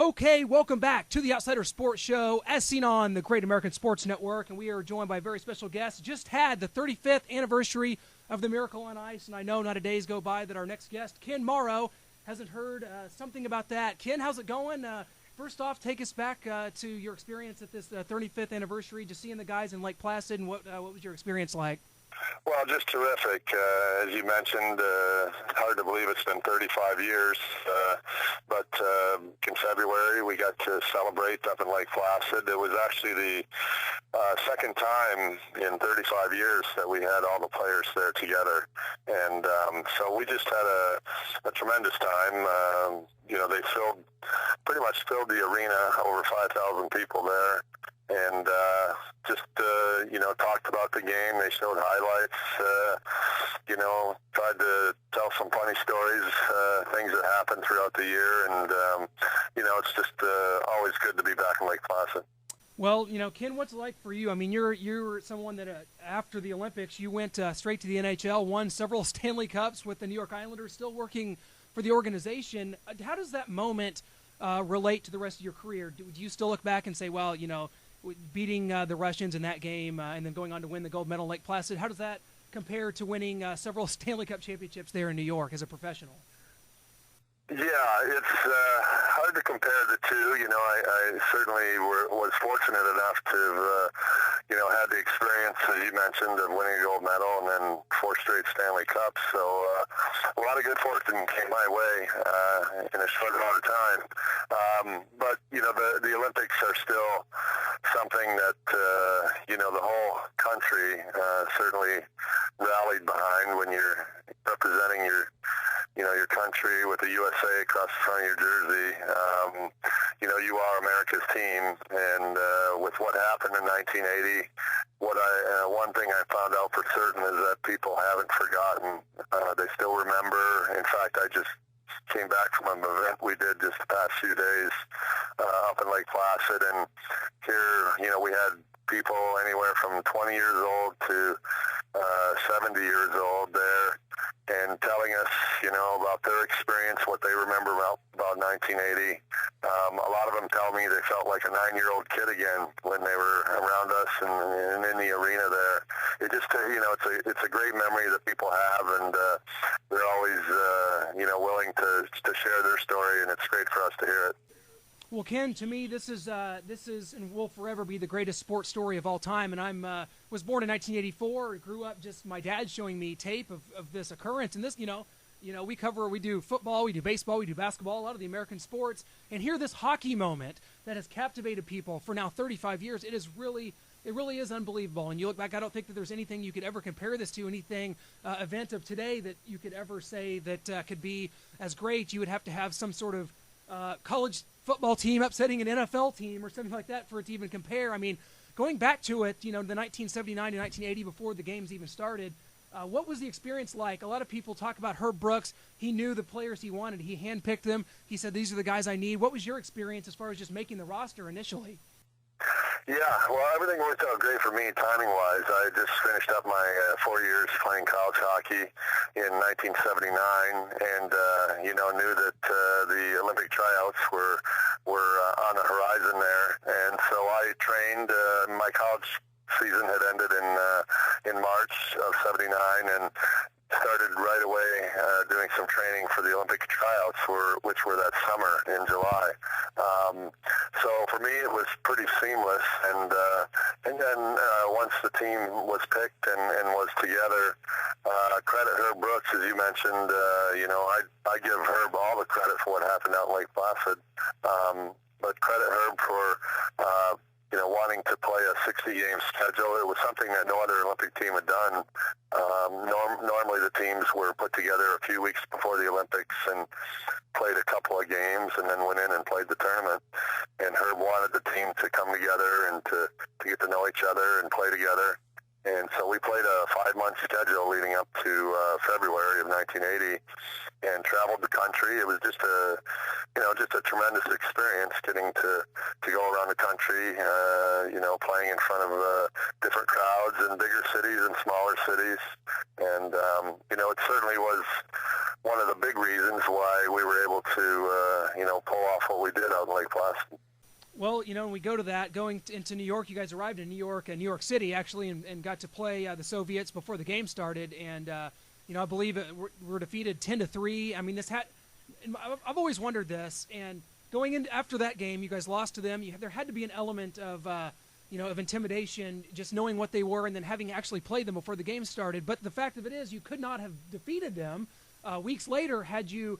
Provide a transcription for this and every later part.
Okay, welcome back to the Outsider Sports Show, as seen on the Great American Sports Network, and we are joined by a very special guest. Just had the 35th anniversary of the Miracle on Ice, and I know not a days go by that our next guest, Ken Morrow, hasn't heard something about that. Ken, how's it going? First off, take us back to your experience at this 35th anniversary, just seeing the guys in Lake Placid, and what was your experience like? Well, just terrific. As you mentioned, hard to believe it's been 35 years, but in February we got to celebrate up in Lake Placid. It was actually the second time in 35 years that we had all the players there together, and so we just had a tremendous time. They pretty much filled the arena, over 5,000 people there. And talked about the game. They showed highlights, tried to tell some funny stories, things that happened throughout the year. And, it's just always good to be back in Lake Placid. Well, Ken, what's it like for you? I mean, you're someone that after the Olympics, you went straight to the NHL, won several Stanley Cups with the New York Islanders, still working for the organization. How does that moment relate to the rest of your career? Do you still look back and say, well, beating the Russians in that game and then going on to win the gold medal in Lake Placid, how does that compare to winning several Stanley Cup championships there in New York as a professional? Yeah, it's hard to compare the two. I certainly was fortunate enough to had the experience, as you mentioned, of winning a gold medal and then 4 straight Stanley Cups. So a lot of good fortune came my way in a short amount of time. But the Olympics are still something that the whole country certainly rallied behind when you're representing your country with the USA across the front of your jersey. You are America's team, and with what happened in 1980, one thing I found out for certain is that people haven't forgotten. They still remember. In fact, I just came back from an event we did just the past few days up in Lake Placid, and here, we had people anywhere from 20 years old to 70 years old there, and telling us, about their experience, what they remember about 1980. A lot of them tell me they felt like a 9-year-old kid again when they were around us and in the arena there. It just, it's a great memory that people have, and they're always, willing to share their story, and it's great for us to hear it. Well, Ken, to me, this is and will forever be the greatest sports story of all time. And I was born in 1984. Grew up just my dad showing me tape of this occurrence. And this, we do football, we do baseball, we do basketball, a lot of the American sports. And here, this hockey moment that has captivated people for now 35 years. It really is unbelievable. And you look back, I don't think that there's anything you could ever compare this to, anything event of today that you could ever say that could be as great. You would have to have some sort of college football team upsetting an NFL team or something like that for it to even compare. I mean, going back to it, the 1979 to 1980 before the games even started, what was the experience like? A lot of people talk about Herb Brooks. He knew the players he wanted. He handpicked them. He said, these are the guys I need. What was your experience as far as just making the roster initially? Yeah, well, everything worked out great for me timing-wise. I just finished up my 4 years playing college hockey in 1979 and, knew that the Olympic tryouts were on the horizon there. And so I trained. My college season had ended in March of 79 and started right away doing some training for the Olympic tryouts, which were that summer in July. So for me, it was pretty seamless. And then once the team was picked and was together, credit Herb Brooks, as you mentioned. I give Herb all the credit for what happened out in Lake Placid. But credit Herb for wanting to play a 60-game schedule. It was something that no other Olympic team had done. Normally the teams were put together a few weeks before the Olympics and played a couple of games and then went in and played the tournament. And Herb wanted the team to come together and to get to know each other and play together. And so we played a 5-month schedule leading up to February of 1980 and traveled the country. It was just a tremendous experience getting to go around the country, playing in front of different crowds in bigger cities and smaller cities. And, it certainly was one of the big reasons why we were able to, pull off what we did out in Lake Placid. Well, when we go to that, going into New York, you guys arrived in New York City, actually, and got to play the Soviets before the game started. And, I believe we're defeated 10-3. I mean, I've always wondered this. And going in after that game, you guys lost to them. There had to be an element of, of intimidation, just knowing what they were and then having actually played them before the game started. But the fact of it is, you could not have defeated them weeks later had you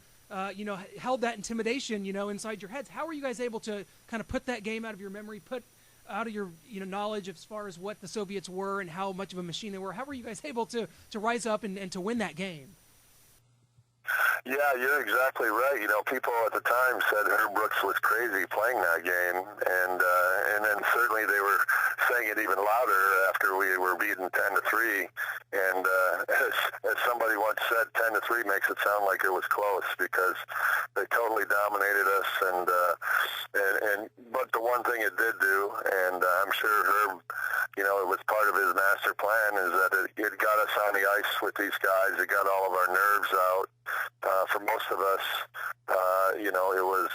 held that intimidation, inside your heads. How were you guys able to kind of put that game out of your memory, put out of your, knowledge as far as what the Soviets were and how much of a machine they were? How were you guys able to rise up and to win that game? Yeah, you're exactly right. People at the time said Herb Brooks was crazy playing that game, and then certainly they were saying it even louder after we were beaten 10-3. And as somebody once said, 10-3 makes it sound like it was close because they totally dominated us. But the one thing it did do, and I'm sure Herb, it was part of his master plan, is that it got us on the ice with these guys. It got all of our nerves out. For most of us, it was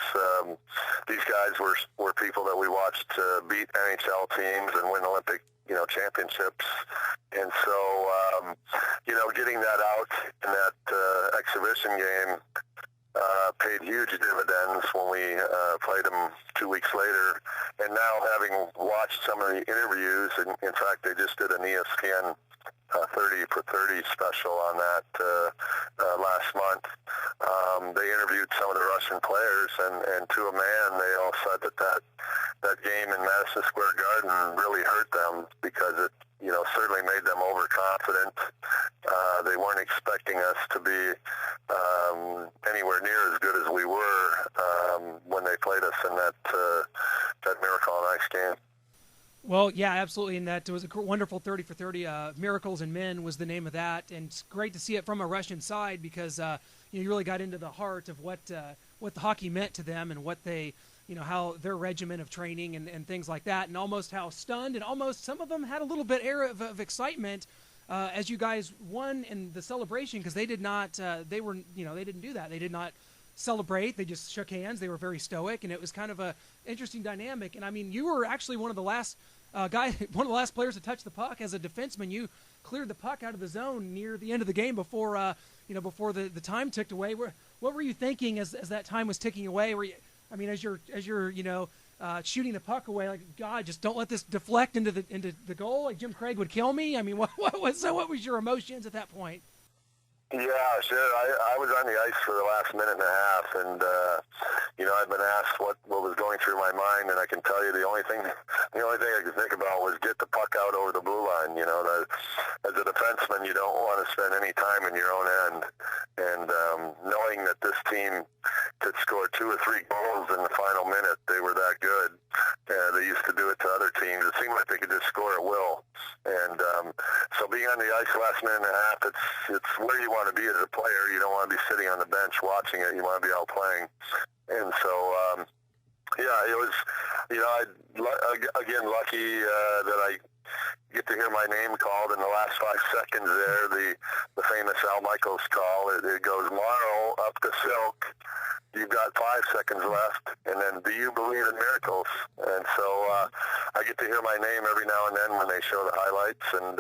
these guys were people that we watched beat NHL teams and win Olympic championships, and so getting that out in that exhibition game paid huge dividends when we played them 2 weeks later. And now, having watched some of the interviews, in fact, they just did an ESPN 30 for 30 special on that last month. They interviewed some of the Russian players, and to a man, they all said that game in Madison Square Garden really hurt them because it certainly made them overconfident. They weren't expecting us to be anywhere near as good as we were when they played us in that Miracle on Ice game. Well, yeah, absolutely, and that was a wonderful 30 for 30. Miracles and Men was the name of that, and it's great to see it from a Russian side because you really got into the heart of what the hockey meant to them and what they, how their regimen of training and things like that, and almost how stunned and almost some of them had a little bit air of excitement as you guys won in the celebration because they did not, they didn't do that. They did not celebrate. They just shook hands. They were very stoic, and it was kind of a interesting dynamic. And I mean, you were actually one of the last players to touch the puck as a defenseman. You cleared the puck out of the zone near the end of the game before the time ticked away. What were you thinking as that time was ticking away? As you're shooting the puck away, like, God, just don't let this deflect into the goal. Like Jim Craig would kill me. I mean, what was your emotions at that point? Yeah, sure. I was on the ice for the last minute and a half, and I'd been asked what was going through my mind, and I can tell you the only thing I could think about was get the puck out over the blue line. As a defenseman, you don't want to spend any time in your own end, and knowing that this team could score 2 or 3 goals in the final minute, they were that good. They used to do it to other teams. It seemed like they could just score at will, and so being on the ice the last minute and a half, it's where you want to be as a player. You don't want to be sitting on the bench watching it. You want to be out playing. And so, it was, again, lucky that I get to hear my name called in the last 5 seconds there, the famous Al Michaels call. It goes, Morrow up to Silk. You've got 5 seconds left, and then do you believe in miracles? And so I get to hear my name every now and then when they show the highlights, and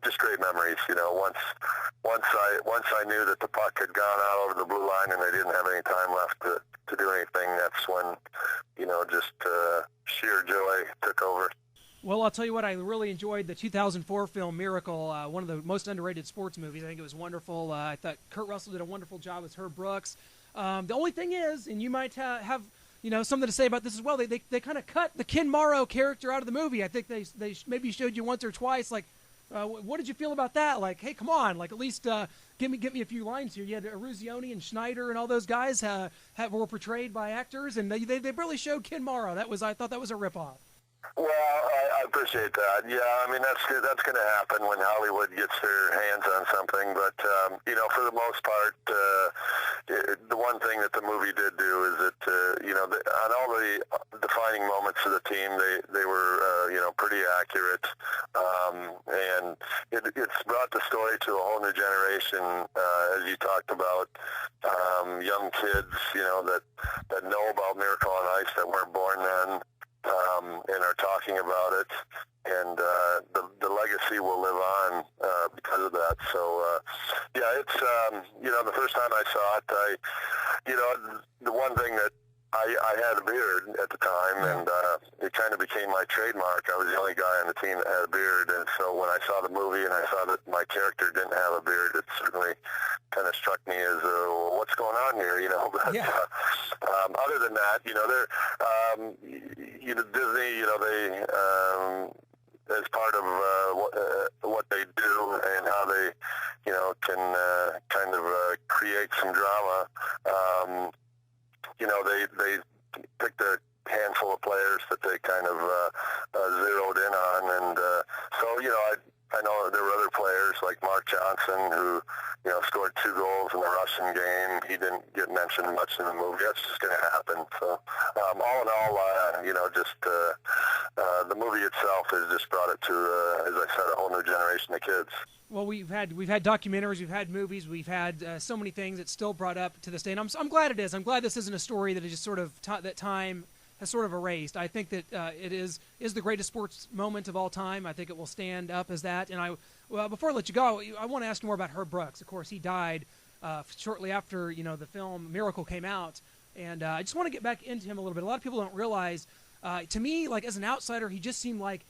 just great memories. Once I knew that the puck had gone out over the blue line and they didn't have any time left to do anything, that's when just sheer joy took over. Well, I'll tell you what, I really enjoyed the 2004 film Miracle, one of the most underrated sports movies. I think it was wonderful. I thought Kurt Russell did a wonderful job as Herb Brooks. The only thing is, and you might have something to say about this as well, they kind of cut the Ken Morrow character out of the movie. I think they maybe showed you once or twice. Like, what did you feel about that? Like, hey, come on, like at least give me a few lines here. You had Eruzione and Schneider and all those guys were portrayed by actors, and they barely showed Ken Morrow. I thought that was a ripoff. Well, I appreciate that. Yeah, I mean that's going to happen when Hollywood gets their hands on something. But for the most part, the one thing that the movie did do is that on all the defining moments of the team, they were pretty accurate, and it's brought the story to a whole new generation, as you talked about, young kids, that know about Miracle on Ice that weren't born then. And are talking about it, and the legacy will live on because of that. So, it's the first time I saw it, the one thing that I had a beard at the time, and it kind of became my trademark. I was the only guy on the team that had a beard, and so when I saw the movie and I saw that my character didn't have a beard, it certainly kind of struck me as, what's going on here, But other than that, Disney, they as part of what they do and how they, can kind of create some drama. They picked a handful of players that they kind of zeroed in on, and I know there were other players like Mark Johnson who, scored 2 goals in the Russian game. He didn't get mentioned much in the movie. That's just going to happen. So, all in all, the movie itself has just brought it to, as I said, a whole new generation of kids. Well, we've had documentaries, we've had movies, we've had so many things that's still brought up to this day, and I'm glad it is. I'm glad this isn't a story that is just sort of that time has sort of erased. I think that it is the greatest sports moment of all time. I think it will stand up as that. And before I let you go, I want to ask you more about Herb Brooks. Of course, he died shortly after the film Miracle came out, and I just want to get back into him a little bit. A lot of people don't realize. To me, like as an outsider, he just seemed like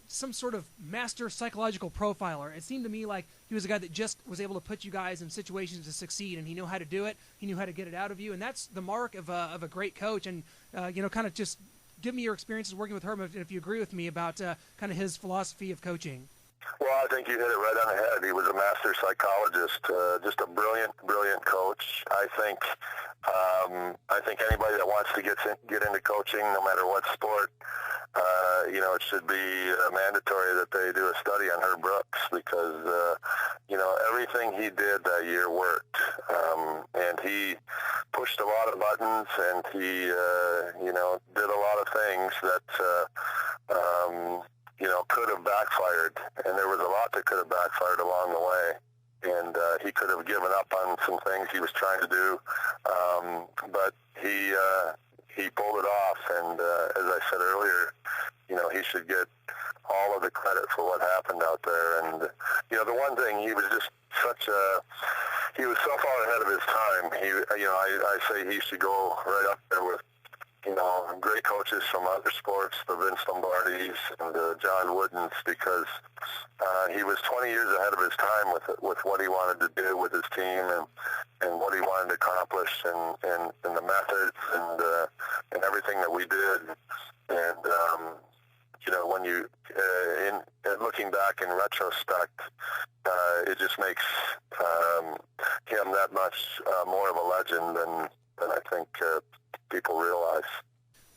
some sort of master psychological profiler. It seemed to me like he was a guy that just was able to put you guys in situations to succeed, and he knew how to do it. He knew how to get it out of you, and that's the mark of a great coach. And kind of just give me your experiences working with Herb, if you agree with me about kind of his philosophy of coaching. Well, I think you hit it right on the head. He was a master psychologist, just a brilliant, brilliant coach. I think anybody that wants to get into coaching, no matter what sport, it should be mandatory that they do a study on Herb Brooks because, everything he did that year worked. And he pushed a lot of buttons, and he, did a lot of things that, could have backfired. And there was a lot that could have backfired along the way. And he could have given up on some things he was trying to do. But he pulled it off. And as I said earlier, he should get all of the credit for what happened out there. And, the one thing, he was just he was so far ahead of his time. I say he should go right up there with, great coaches from other sports, the Vince Lombardis and John Woodens, because he was 20 years ahead of his time with what he wanted to do with his team and what he wanted to accomplish and the methods and everything that we did. And, when you, in looking back in retrospect, it just makes him that much more of a legend than I think people realize.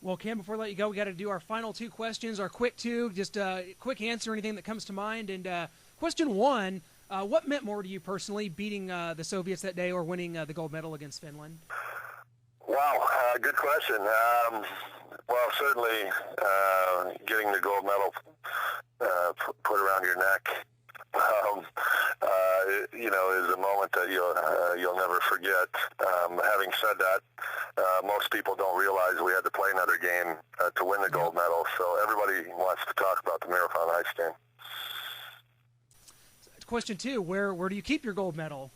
Well, Ken, before I let you go, we got to do our final 2 questions, our quick 2, just quick answer, anything that comes to mind. And question 1, what meant more to you personally, beating the Soviets that day or winning the gold medal against Finland? Wow, good question. Well, certainly getting the gold medal put around your neck, is a moment that you'll never forget. Having said that, most people don't realize we had to play another game to win the gold medal, so everybody wants to talk about the Miracle on Ice game. Question 2, where do you keep your gold medal?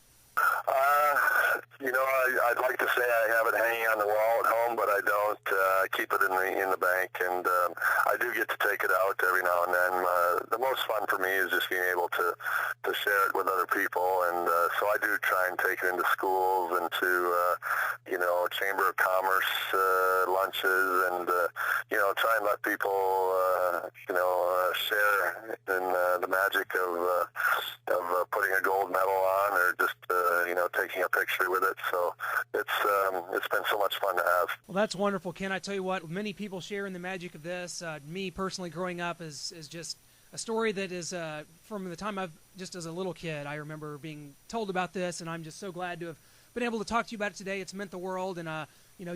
I'd like to say I have it hanging on the wall at home, but I don't. I keep it in the bank, and I do get to take it out every now and then. The most fun for me is just being able to share it with other people, and so I do try and take it into schools and to Chamber of Commerce lunches, and try and let people share in the magic of putting a gold medal on, or just taking a picture with it. So it's been so much fun to have. Well, that's wonderful, Ken. I tell you what, what, many people sharing the magic of this. Me personally, growing up is just a story that is from the time I've just as a little kid. I remember being told about this, and I'm just so glad to have been able to talk to you about it today. It's meant the world, and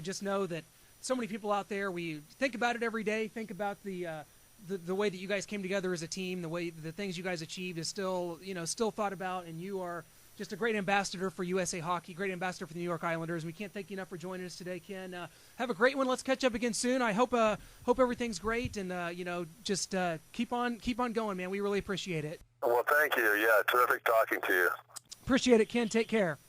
just know that so many people out there, we think about it every day. Think about the way that you guys came together as a team, the things you guys achieved is still thought about, and you are just a great ambassador for USA Hockey, great ambassador for the New York Islanders. We can't thank you enough for joining us today, Ken. Have a great one. Let's catch up again soon. I hope everything's great, and just keep on going, man. We really appreciate it. Well, thank you. Yeah, terrific talking to you. Appreciate it, Ken. Take care.